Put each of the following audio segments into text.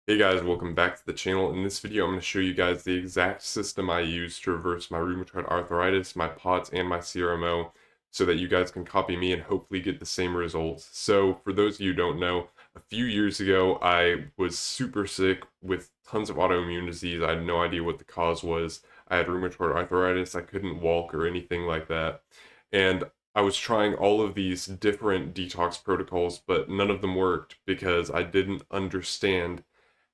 Hey guys, welcome back to the channel. In this video, I'm going to show you guys the exact system I use to reverse my rheumatoid arthritis, my POTS, and my CRMO so that you guys can copy me and hopefully get the same results. So for those of you who don't know, a few years ago, I was super sick with tons of autoimmune disease. I had no idea what the cause was. I had rheumatoid arthritis. I couldn't walk or anything like that. And I was trying all of these different detox protocols, but none of them worked because I didn't understand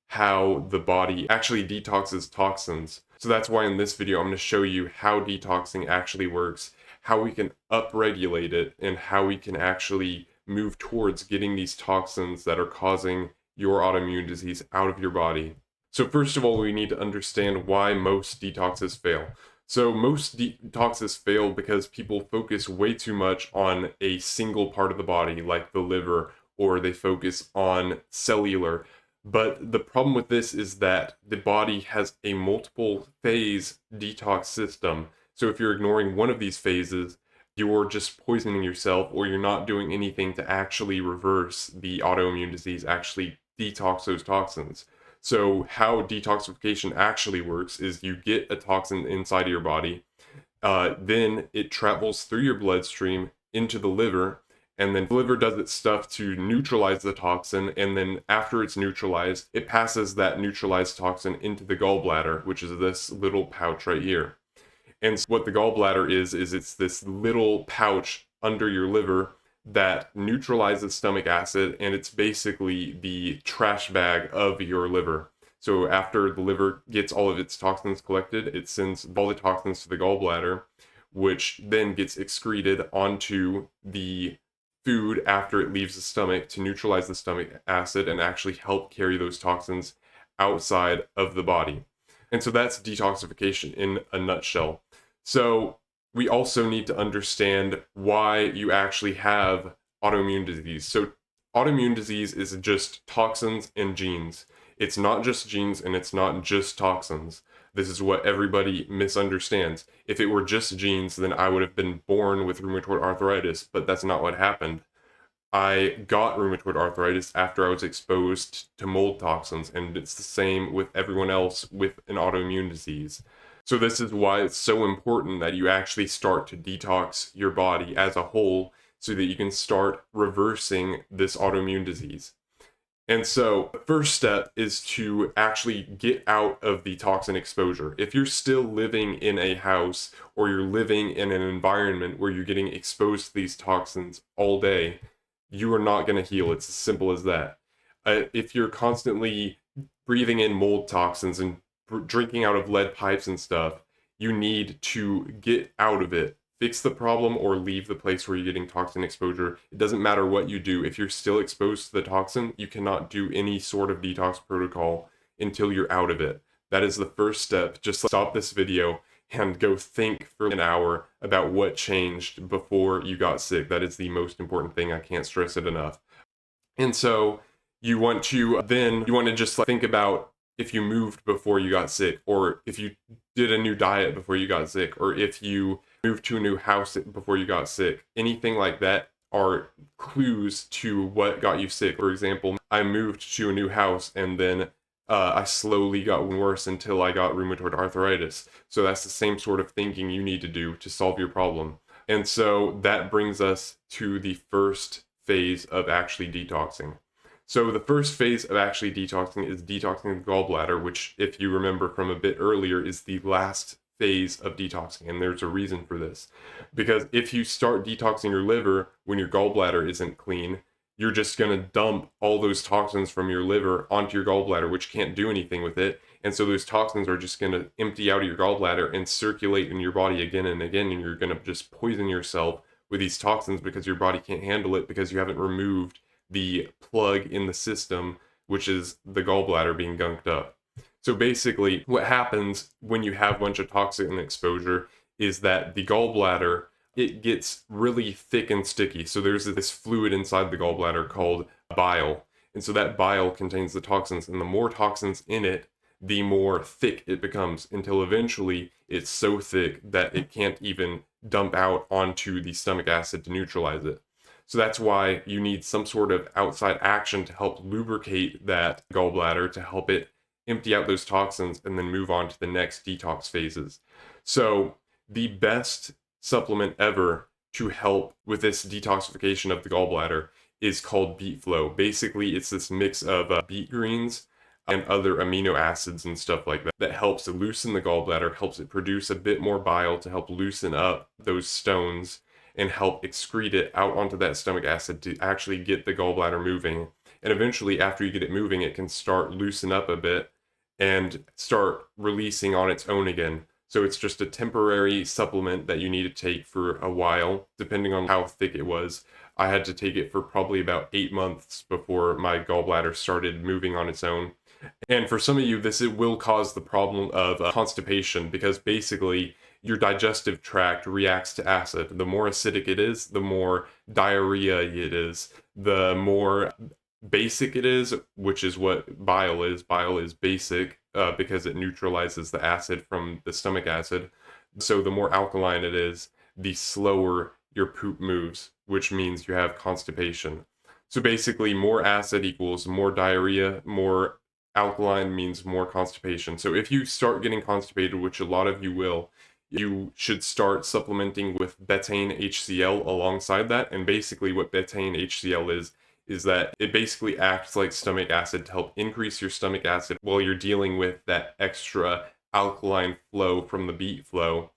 how the body actually detoxes toxins. So that's why in this video I'm going to show you how detoxing actually works, how we can upregulate it, and how we can actually move towards getting these toxins that are causing your autoimmune disease out of your body. So first of all, we need to understand why most detoxes fail. So most detoxes fail because people focus way too much on a single part of the body, like the liver, or they focus on cellular. But the problem with this is that the body has a multiple phase detox system. So if you're ignoring one of these phases, you're just poisoning yourself, or you're not doing anything to actually reverse the autoimmune disease, actually detox those toxins. So how detoxification actually works is you get a toxin inside of your body, then it travels through your bloodstream into the liver, and then the liver does its stuff to neutralize the toxin, and then after it's neutralized, it passes that neutralized toxin into the gallbladder, which is this little pouch right here. And so what the gallbladder is it's this little pouch under your liver that neutralizes stomach acid, and it's basically the trash bag of your liver. So after the liver gets all of its toxins collected, it sends all the toxins to the gallbladder, which then gets excreted onto the food after it leaves the stomach to neutralize the stomach acid and actually help carry those toxins outside of the body. And so that's detoxification in a nutshell. So we also need to understand why you actually have autoimmune disease. So autoimmune disease is just toxins and genes. It's not just genes and it's not just toxins. This is what everybody misunderstands. If it were just genes, then I would have been born with rheumatoid arthritis, but that's not what happened. I got rheumatoid arthritis after I was exposed to mold toxins, and it's the same with everyone else with an autoimmune disease. So this is why it's so important that you actually start to detox your body as a whole so that you can start reversing this autoimmune disease. And so the first step is to actually get out of the toxin exposure. If you're still living in a house or you're living in an environment where you're getting exposed to these toxins all day, you are not going to heal. It's as simple as that. If you're constantly breathing in mold toxins and drinking out of lead pipes and stuff, you need to get out of it. Fix the problem or leave the place where you're getting toxin exposure. It doesn't matter what you do. If you're still exposed to the toxin, you cannot do any sort of detox protocol until you're out of it. That is the first step. Just stop this video and go think for an hour about what changed before you got sick. That is the most important thing. I can't stress it enough. And so you want to just think about if you moved before you got sick, or if you did a new diet before you got sick, or if you moved to a new house before you got sick. Anything like that are clues to what got you sick. For example, I moved to a new house and then I slowly got worse until I got rheumatoid arthritis. So that's the same sort of thinking you need to do to solve your problem. And so that brings us to the first phase of actually detoxing. So the first phase of actually detoxing is detoxing the gallbladder, which, if you remember from a bit earlier, is the last phase of detoxing. And there's a reason for this. Because if you start detoxing your liver when your gallbladder isn't clean, you're just going to dump all those toxins from your liver onto your gallbladder, which can't do anything with it. And so those toxins are just going to empty out of your gallbladder and circulate in your body again and again. And you're going to just poison yourself with these toxins because your body can't handle it because you haven't removed the plug in the system, which is the gallbladder being gunked up. So basically, what happens when you have a bunch of toxin exposure is that the gallbladder, it gets really thick and sticky. So there's this fluid inside the gallbladder called bile. And so that bile contains the toxins, and the more toxins in it, the more thick it becomes, until eventually it's so thick that it can't even dump out onto the stomach acid to neutralize it. So that's why you need some sort of outside action to help lubricate that gallbladder to help it empty out those toxins and then move on to the next detox phases. So the best supplement ever to help with this detoxification of the gallbladder is called beet flow. Basically, it's this mix of beet greens and other amino acids and stuff like that that helps to loosen the gallbladder, helps it produce a bit more bile to help loosen up those stones and help excrete it out onto that stomach acid to actually get the gallbladder moving. And eventually, after you get it moving, it can start loosen up a bit and start releasing on its own again. So it's just a temporary supplement that you need to take for a while, depending on how thick it was. I had to take it for probably about 8 months before my gallbladder started moving on its own. And for some of you, this it will cause the problem of constipation because basically your digestive tract reacts to acid. The more acidic it is, the more diarrhea it is, the more basic it is, which is what bile is. Bile is basic because it neutralizes the acid from the stomach acid. So the more alkaline it is, the slower your poop moves, which means you have constipation. So basically, more acid equals more diarrhea, more alkaline means more constipation. So if you start getting constipated, which a lot of you will, you should start supplementing with betaine HCl alongside that. And basically what betaine HCl is that it basically acts like stomach acid to help increase your stomach acid while you're dealing with that extra alkaline flow from the beet flow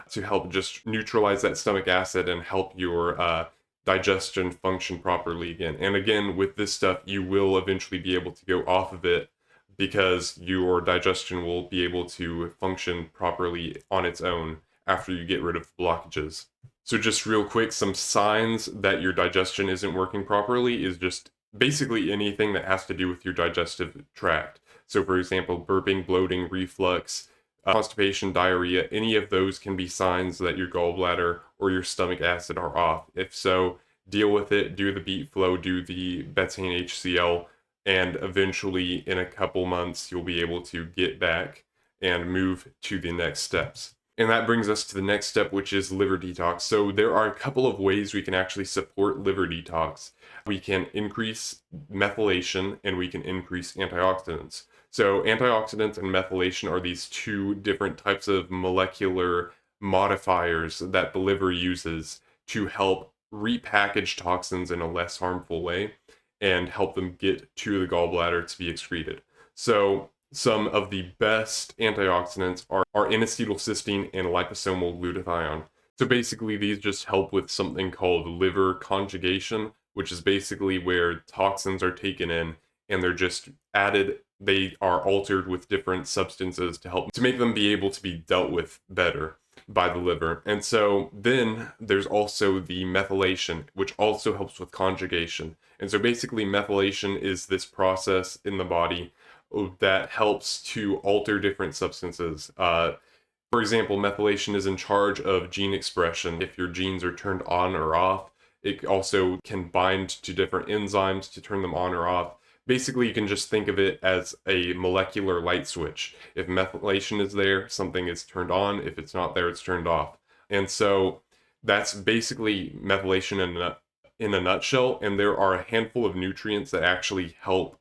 to help just neutralize that stomach acid and help your digestion function properly again. And again, with this stuff, you will eventually be able to go off of it because your digestion will be able to function properly on its own after you get rid of the blockages. So just real quick, some signs that your digestion isn't working properly is just basically anything that has to do with your digestive tract. So for example, burping, bloating, reflux, constipation, diarrhea, any of those can be signs that your gallbladder or your stomach acid are off. If so, deal with it, do the beet flow, do the betaine HCl, and eventually in a couple months you'll be able to get back and move to the next steps. And that brings us to the next step, which is liver detox. So there are a couple of ways we can actually support liver detox. We can increase methylation and we can increase antioxidants. So antioxidants and methylation are these two different types of molecular modifiers that the liver uses to help repackage toxins in a less harmful way and help them get to the gallbladder to be excreted. So some of the best antioxidants are N-acetylcysteine and liposomal glutathione. So basically these just help with something called liver conjugation, which is basically where toxins are taken in and they're just added, they are altered with different substances to help to make them be able to be dealt with better by the liver. And so then there's also the methylation, which also helps with conjugation. And so basically methylation is this process in the body that helps to alter different substances. For example, methylation is in charge of gene expression. If your genes are turned on or off, it also can bind to different enzymes to turn them on or off. Basically, you can just think of it as a molecular light switch. If methylation is there, something is turned on. If it's not there, it's turned off. And so that's basically methylation in a nutshell. And there are a handful of nutrients that actually help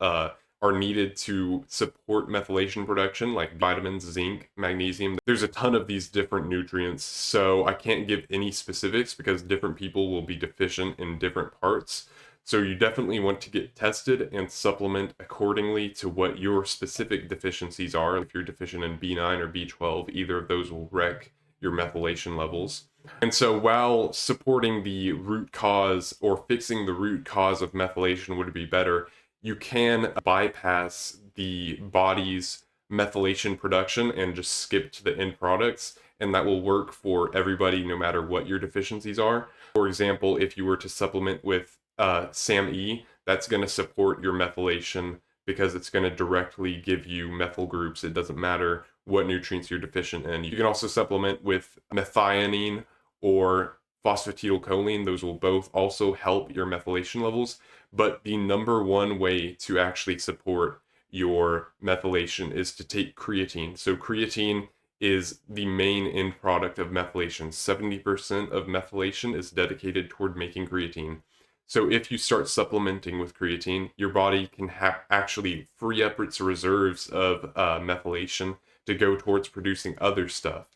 are needed to support methylation production, like vitamins, zinc, magnesium. There's a ton of these different nutrients, so I can't give any specifics because different people will be deficient in different parts. So you definitely want to get tested and supplement accordingly to what your specific deficiencies are. If you're deficient in B9 or B12, either of those will wreck your methylation levels. And so while supporting the root cause or fixing the root cause of methylation would be better, you can bypass the body's methylation production and just skip to the end products, and that will work for everybody no matter what your deficiencies are. For example, if you were to supplement with SAMe, that's going to support your methylation because it's going to directly give you methyl groups. It doesn't matter what nutrients you're deficient in. You can also supplement with methionine or phosphatidylcholine. Those will both also help your methylation levels. But the number one way to actually support your methylation is to take creatine. So creatine is the main end product of methylation. 70% of methylation is dedicated toward making creatine. So if you start supplementing with creatine, your body can actually free up its reserves of methylation to go towards producing other stuff,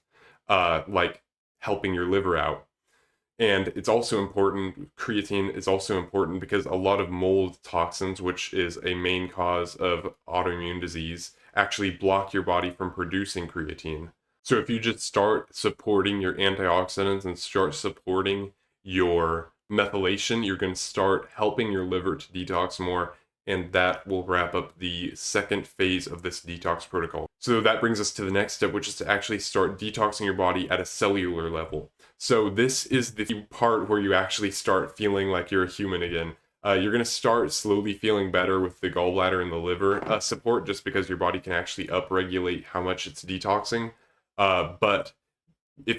like helping your liver out. And it's also important, creatine is also important because a lot of mold toxins, which is a main cause of autoimmune disease, actually block your body from producing creatine. So if you just start supporting your antioxidants and start supporting your methylation, you're going to start helping your liver to detox more, and that will wrap up the second phase of this detox protocol. So that brings us to the next step, which is to actually start detoxing your body at a cellular level. So this is the part where you actually start feeling like you're a human again. You're going to start slowly feeling better with the gallbladder and the liver support, just because your body can actually upregulate how much it's detoxing. But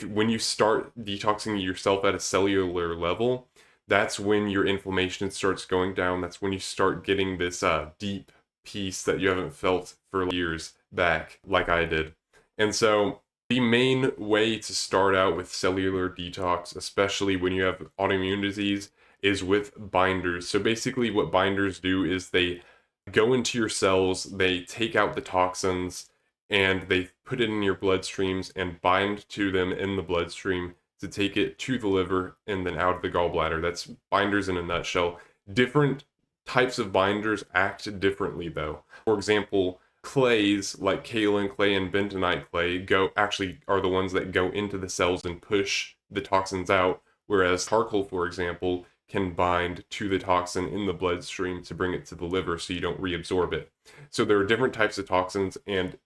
when you start detoxing yourself at a cellular level, that's when your inflammation starts going down. That's when you start getting this deep peace that you haven't felt for years back, like I did. And so the main way to start out with cellular detox, especially when you have autoimmune disease, is with binders. So basically what binders do is they go into your cells, they take out the toxins, and they put it in your bloodstreams and bind to them in the bloodstream to take it to the liver and then out of the gallbladder. That's binders in a nutshell. Different types of binders act differently though. For example, clays like kaolin clay and bentonite clay are the ones that go into the cells and push the toxins out, whereas charcoal, for example, can bind to the toxin in the bloodstream to bring it to the liver so you don't reabsorb it. So there are different types of toxins, and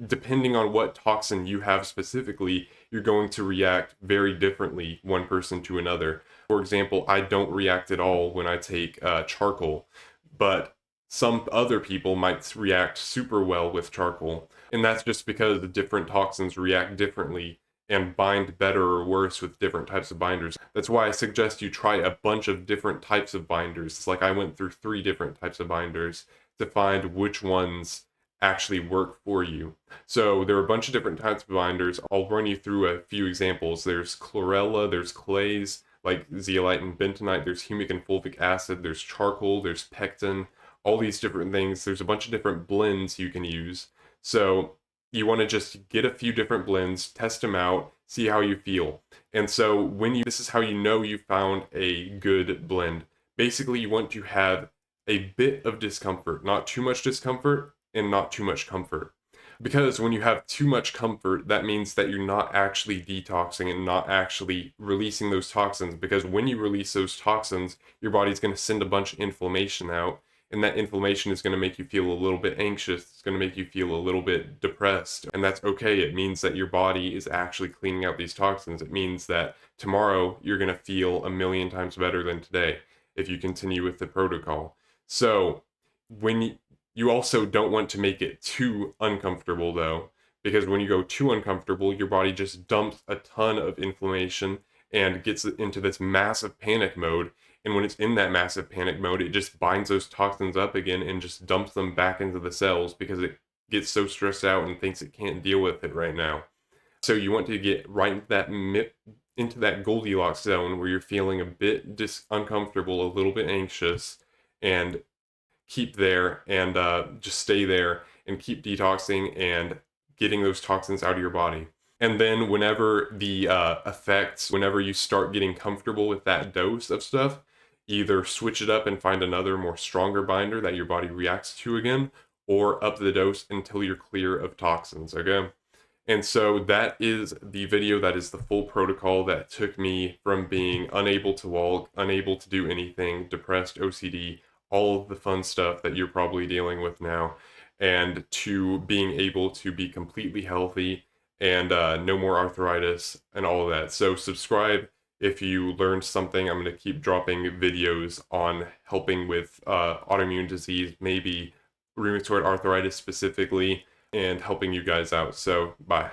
depending on what toxin you have specifically, you're going to react very differently one person to another. For example, I don't react at all when I take charcoal, but some other people might react super well with charcoal. And that's just because the different toxins react differently and bind better or worse with different types of binders. That's why I suggest you try a bunch of different types of binders. It's like I went through 3 different types of binders to find which ones actually work for you. So there are a bunch of different types of binders. I'll run you through a few examples. There's chlorella, there's clays like zeolite and bentonite, there's humic and fulvic acid, there's charcoal, there's pectin, all these different things. There's a bunch of different blends you can use. So you want to just get a few different blends, test them out, see how you feel. And so this is how you know you found a good blend. Basically, you want to have a bit of discomfort, not too much discomfort and not too much comfort. Because when you have too much comfort, that means that you're not actually detoxing and not actually releasing those toxins. Because when you release those toxins, your body's going to send a bunch of inflammation out, and that inflammation is going to make you feel a little bit anxious. It's going to make you feel a little bit depressed, and that's okay. It means that your body is actually cleaning out these toxins. It means that tomorrow you're going to feel a million times better than today if you continue with the protocol. So when you also don't want to make it too uncomfortable though, because when you go too uncomfortable, your body just dumps a ton of inflammation and gets into this massive panic mode. And when it's in that massive panic mode, it just binds those toxins up again and just dumps them back into the cells because it gets so stressed out and thinks it can't deal with it right now. So you want to get right into that Goldilocks zone where you're feeling a bit uncomfortable, a little bit anxious, and keep there and just stay there and keep detoxing and getting those toxins out of your body. And then whenever whenever you start getting comfortable with that dose of stuff, either switch it up and find another more stronger binder that your body reacts to again, or up the dose until you're clear of toxins, okay? And so that is the video. That is the full protocol that took me from being unable to walk, unable to do anything, depressed, OCD, all of the fun stuff that you're probably dealing with now, and to being able to be completely healthy and no more arthritis and all of that. So subscribe if you learned something. I'm going to keep dropping videos on helping with autoimmune disease, maybe rheumatoid arthritis specifically, and helping you guys out. So bye.